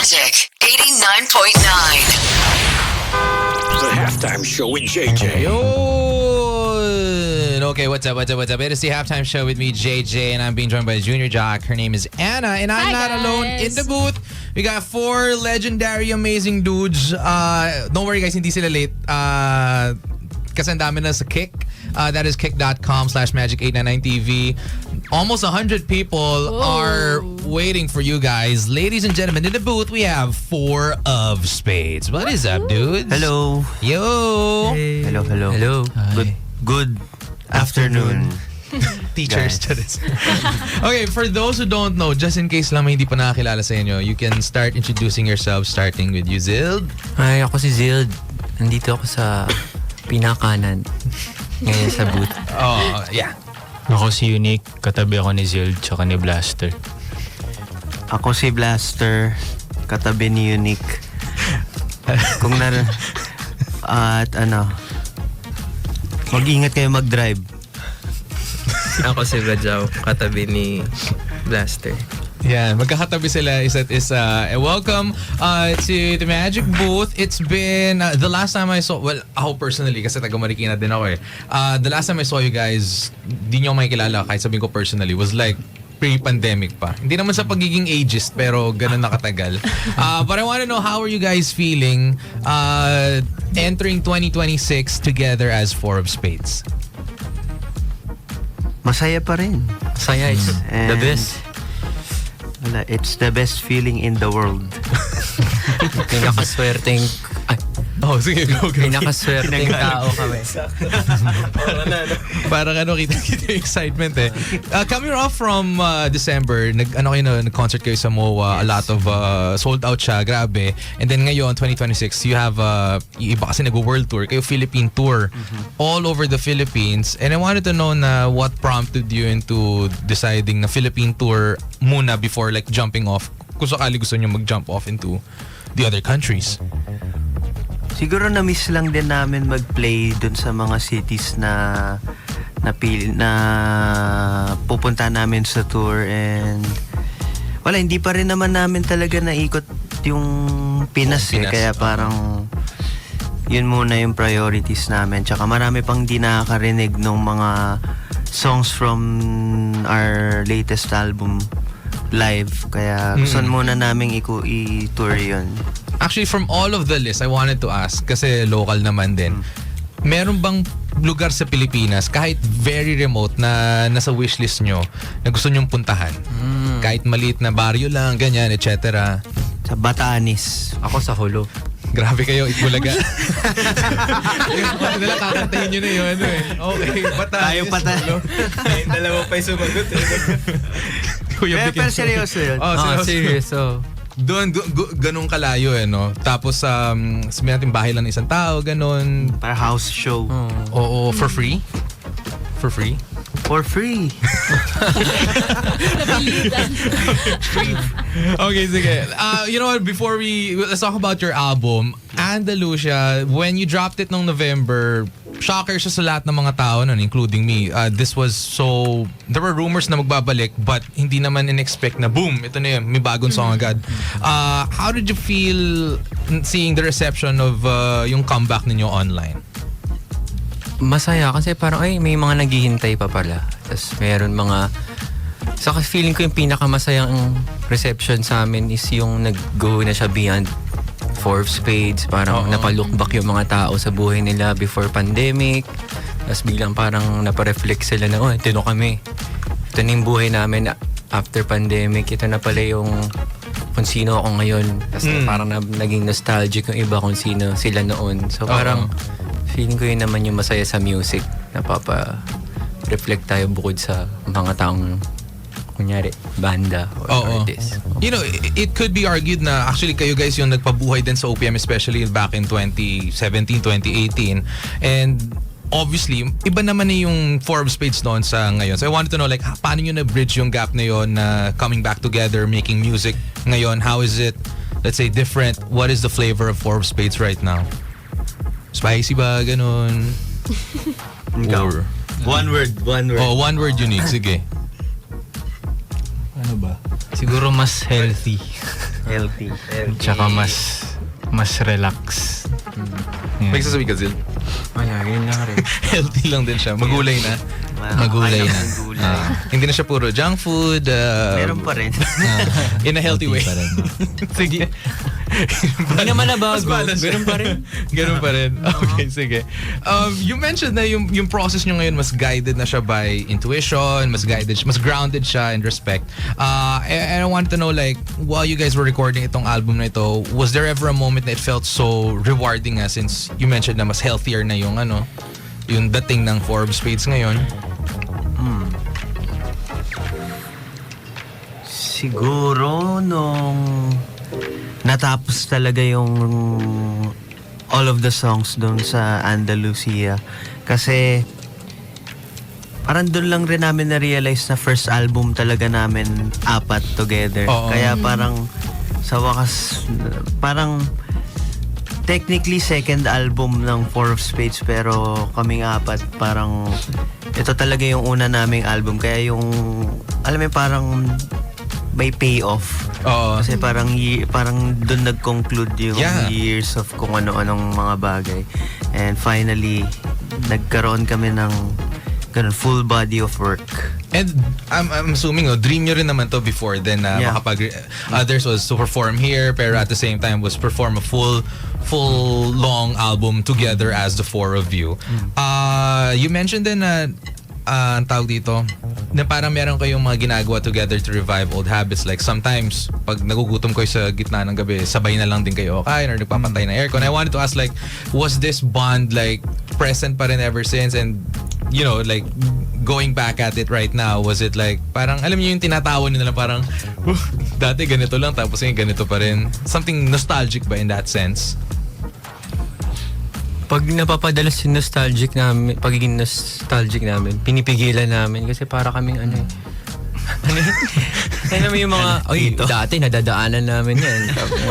Magic 89.9. The halftime show with JJ. Yun! Okay, what's up? It is the halftime show with me, JJ, and I'm being joined by Junior Jock. Her name is Anna, and I'm not alone in the booth. We got four legendary, amazing dudes. Don't worry, guys, hindi sila late. Kasi ang dami na sa Kick. That is kick.com/magic899TV. Almost 100 people are waiting for you guys. Ladies and gentlemen, in the booth, we have Four of Spades. What is up, dudes? Hello. Yo. Hey. Hello. Hi. Good afternoon. Teachers to this. Okay, for those who don't know, just in case lang may hindi pa nakakilala sa inyo, you can start introducing yourselves, starting with you, Zild. Hi, ako si Zild. Nandito ako sa pinakanan. Ngayon sa booth. Oh, yeah. Ako si Unique, katabi ako ni Zild tsaka ni Blaster. Ako si Blaster, katabi ni Unique. Mag-ingat kayo mag-drive. Ako si Bajaw, katabi ni Blaster. Yan, magkakatabi sila isa't isa. Welcome to the Magic Booth. It's been, the last time I saw, well, ako personally, kasi taga Marikina din ako eh. The last time I saw you guys, di nyo makikilala, kahit sabihin ko personally, was like pre-pandemic pa. Hindi naman sa pagiging ageist, pero ganun nakatagal. But I want to know, how are you guys feeling entering 2026 together as Four of Spades? Masaya pa rin. Saya is the best. It's the best feeling in the world. Pinakaswerteng... Oh, sige, go. Pinakaswerteng tao kami. Parang kita yung excitement eh. Coming off from December, nag-concert kayo sa MOA, a lot of sold out siya, grabe. And then ngayon, 2026, you have, yung iba kasi nag-world tour, kayo Philippine tour, all over the Philippines. And I wanted to know na what prompted you into deciding na Philippine tour muna before like jumping off, kung sakali gusto nyo mag-jump off into the other countries. Siguro na-miss lang din namin mag-play dun sa mga cities na pupunta namin sa tour, and wala, hindi pa rin naman namin talaga naikot yung Pinas. Kaya parang yun muna yung priorities namin. Tsaka marami pang di nakakarinig ng mga songs from our latest album live. Kaya gusto muna namin i-tour yun. Actually, from all of the list, I wanted to ask, kasi local naman din, meron bang lugar sa Pilipinas, kahit very remote, na nasa wishlist nyo, na gusto nyong puntahan? Kahit maliit na baryo lang, ganyan, etc. Sa Batanes. Ako sa Holo. Grabe kayo, Itbulaga. Nila kakantahin nyo na yun. Okay, Batanes. Yung dalawa pa yung sumagot eh. Pero seryoso yun. Seryoso. Doon, ganun kalayo no? Tapos, sabihin natin bahay lang ng isang tao, ganun. Para house show. Oo, for free? For free? For free. Okay, sige. You know what, before let's talk about your album, Andalusia. When you dropped it noong November, shocker siya sa lahat ng mga tao nun, including me. This was there were rumors na magbabalik, but hindi naman in-expect na boom, ito na yun, may bagong song agad. How did you feel seeing the reception of yung comeback ninyo online? Masaya kasi parang may mga naghihintay pa pala. Tapos meron mga... Saka feeling ko yung pinakamasayang reception sa amin is yung nag-go na siya beyond Four of Spades. Parang napalook back yung mga tao sa buhay nila before pandemic. Tapos biglang parang napareflect sila na, ito na kami. Ito na yung buhay namin after pandemic. Ito na pala yung kung sino ako ngayon. Tapos parang naging nostalgic yung iba kung sino sila noon. So parang feeling ko yun naman yung masaya sa music. Napapa-reflect tayo bukod sa mga taong kunyari, banda or artist. You know, it could be argued na actually kayo guys yung nagpabuhay din sa OPM, especially back in 2017, 2018. And obviously, iba naman na yung Four of Spades noon sa ngayon. So I wanted to know, like, paano nyo na-bridge yung gap na yun na coming back together, making music ngayon? How is it, let's say, different? What is the flavor of Four of Spades right now? Spicy ba? Ganun? Or, One word. oh, one word, Unique. Sige. Ano ba? Siguro mas healthy. Healthy. Tsaka mas relax. Yan. May sasabihin ka, Zil? Wala, yun lang rin. Healthy lang din siya. Magulay na. Magulay na. Gulay. Hindi na siya puro junk food. Meron pa rin. In a healthy way. pa rin. Sige. Hindi naman nabago. Mas balance siya. Ganun pa rin. Ganun pa rin. Okay, sige. You mentioned na yung process nyo ngayon mas guided na siya by intuition, mas grounded siya in respect. And I wanted to know, like, while you guys were recording itong album na ito, was there ever a moment that it felt so rewarding since you mentioned na mas healthier na yung yung dating ng Four of Spades ngayon? Siguro nung natapos talaga yung all of the songs doon sa Andalusia. Kasi parang doon lang rin namin na-realize na first album talaga namin apat together. Oo. Kaya parang sa wakas, parang technically second album ng Four of Spades pero kaming apat parang ito talaga yung una naming album. Kaya yung, alam mo parang may payoff. Oo. Kasi parang doon nag-conclude yung Yeah. years of kung ano-anong mga bagay. And finally, nagkaroon kami ng ganun, full body of work. And I'm assuming, dream nyo rin naman to before then Yeah. makapag... Others was to perform here, pero at the same time was perform a full long album together as the four of you. You mentioned din na ang tawag dito, na parang meron kayong mga ginagawa together to revive old habits. Like sometimes, pag nagugutom kayo sa gitna ng gabi, sabay na lang din kayo kain or nagpapantay na aircon. I wanted to ask, like, was this bond like present pa rin ever since? And you know, like, going back at it right now, was it like, parang, alam niyo yung tinatawa nila parang, dati ganito lang, tapos ngayon ganito pa rin. Something nostalgic ba in that sense? Pag napapadalas yung pagiging nostalgic namin, pinipigilan namin kasi para kaming ano naman yung mga, dati nadadaanan namin yan.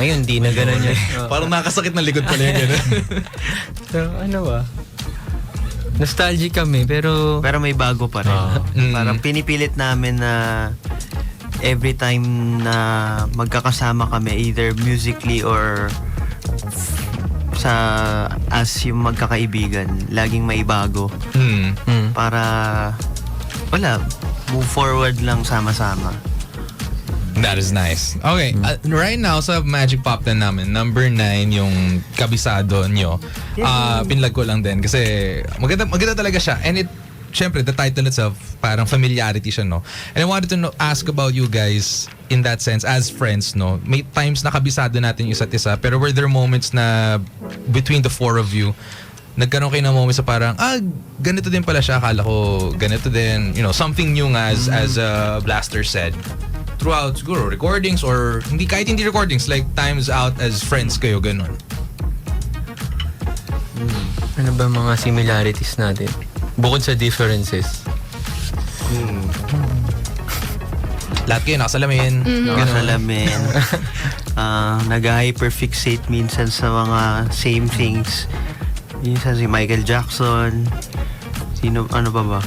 Ngayon, di na ganun yan. Parang nakasakit na likod pala yung gano'n. So, ano ba? Nostalgic kami, pero Pero may bago pa rin. Parang pinipilit namin na every time na magkakasama kami, either musically or sa as yung magkakaibigan, laging may bago. Para move forward lang sama-sama. That is nice. Okay, right now sa Magic Pop 10 namin, number 9 yung kabisado nyo. Pinlag ko lang din kasi maganda talaga siya. And it, syempre, the title itself, parang familiarity siya, no? And I wanted to ask about you guys in that sense, as friends, no? May times na kabisado natin yung isa't isa, pero were there moments na between the four of you, nagkaroon kayo ng moments sa parang, ganito din pala siya, akala ko ganito din, you know, something new nga as Blaster said. Throughout siguro recordings or kahit hindi recordings, like times out as friends kayo, ganun. ano ba mga similarities natin? Bukod sa differences. Lahat kayo nakasalamin. Nakasalamin. Nag-hyperfixate minsan sa mga same things. Minsan si Michael Jackson. Ano ba?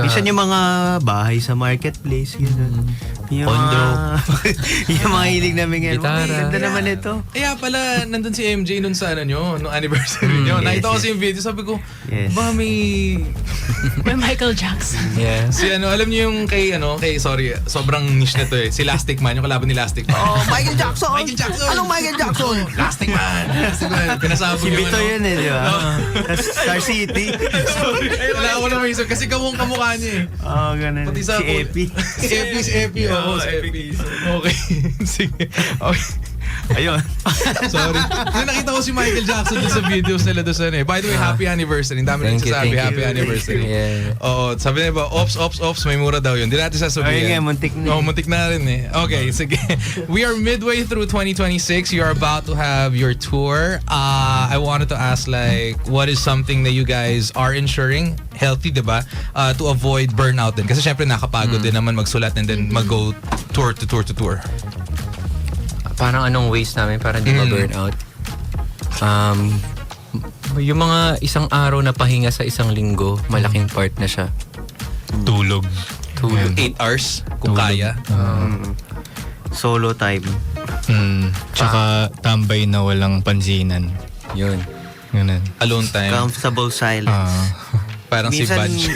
Minsan yung mga bahay sa marketplace, gano'n. Yung yung mga hilig namin ngayon. Gitara. Ganda naman ito. Kaya pala, nandun si MJ nun sa nung anniversary nyo. Nakita ko yes. yung video, sabi ko, Yes. ba may Michael Jackson. Yeah. si alam niyo yung sorry, sobrang niche na to eh. Si Lastic Man, yung kalaban ni Lastic Man. Oh, Michael Jackson! Michael Jackson! Anong Michael Jackson? Lastic Man! Pinasabog Si Bito yun di ba? Star City. Sorry, wala ako na maisip kasi kamukha niya eh. Oh, ganun. Pati sa Si Epi. Si Epi, oo. Si Epi. Okay. Sige. Okay. Ayun. Sorry. Kasi nakita ko si Michael Jackson dun sa videos nila doon sa By the way, happy anniversary. Ang dami Thank rin you, sasabi, thank happy you. anniversary. Yeah. Oo, sabi nila ba, ops, may mura daw yun. Di natin sasabihin. Ay, nga, muntik na. Oo, muntik na rin eh. Okay, sige. We are midway through 2026. You are about to have your tour. I wanted to ask, like, what is something that you guys are ensuring, healthy, diba? To avoid burnout din. Kasi syempre nakapagod din naman magsulat and then mag-go tour to tour. Parang anong ways namin para hindi ma-burn out? Yung mga isang araw na pahinga sa isang linggo, malaking part na siya. Tulog. 8 hours kung Tulog. kaya. Solo time. Tsaka tambay na walang pansinan. Yun. Ganun. Alone time. Comfortable silence. Parang si Budge.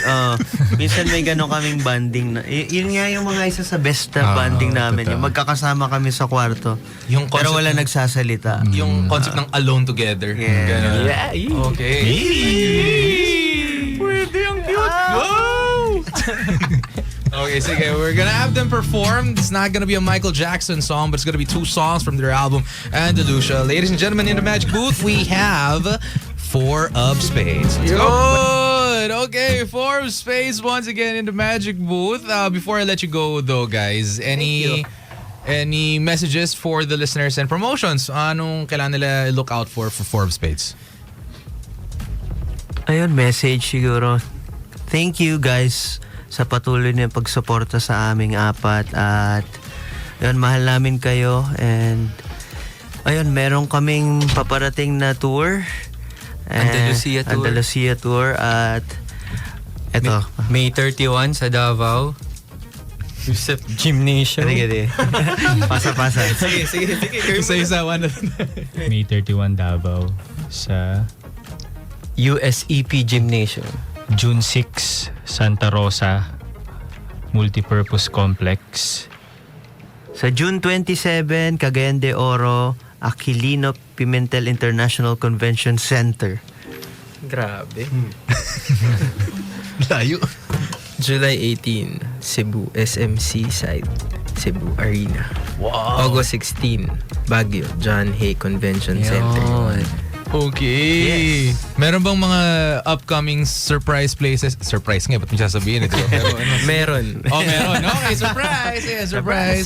Minsan may gano'n kaming banding na. Yun nga yung mga isa sa best na banding namin. totoo. Yung magkakasama kami sa kwarto. Yung Pero concept wala ng- nagsasalita. Yung concept ng alone together. Yeah. Ganon. Okay. Pwede ang cute. Okay, sige. We're gonna have them perform. It's not gonna be a Michael Jackson song, but it's gonna be 2 songs from their album Andalusia. Ladies and gentlemen, in the Magic Booth, we have 4 of Spades. Let's go. Good. Okay, 4 of Spades once again in the Magic Booth. Before I let you go, though, guys, any messages for the listeners and promotions? Anong kailangan nila look out for 4 of Spades? Ayun, message siguro. Thank you guys sa patuloy na pagsuporta sa aming apat at yun, mahal namin kayo and ayun, meron kaming paparating na tour. Andalusia tour. Andalusia tour at eto. May 31 sa Davao. Yusef Gymnasium. Sige. Pasa-pasa. Sige. Isa-isa, one. May 31 Davao sa USEP Gymnasium. June 6, Santa Rosa Multipurpose Complex. Sa June 27, Cagayan de Oro, Aquilino Pimentel International Convention Center. Grabe. Layo. July 18, Cebu, SMC side, Cebu Arena. Wow. August 16, Baguio, John Hay Convention Center. Okay. Meron bang mga upcoming surprise places? Surprise nga, ba't mo sasabihin ito? Pero ano? Meron. Meron. Okay, surprise. Yeah, surprise.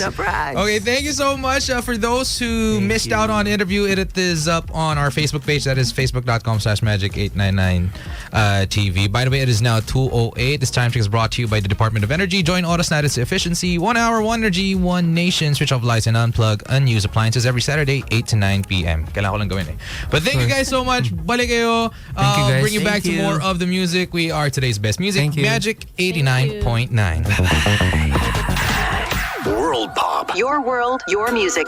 Okay, thank you so much. For those who missed out on the interview, it is up on our Facebook page. That is facebook.com/magic899 TV. By the way, it is now 2:08. This time check is brought to you by the Department of Energy. Join Autosnat efficiency. 1 hour, 1 energy, 1 nation. Switch off lights and unplug unused appliances every Saturday, 8 to 9 p.m. Kailangan ko lang gawin eh. But thank you guys so much. Balik kayo. Thank you, guys. Bring you back Thank to you. more of the music. We are today's best music. Thank you. Magic 89.9. World Pop. Your world, your music.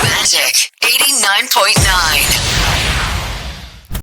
Magic 89.9.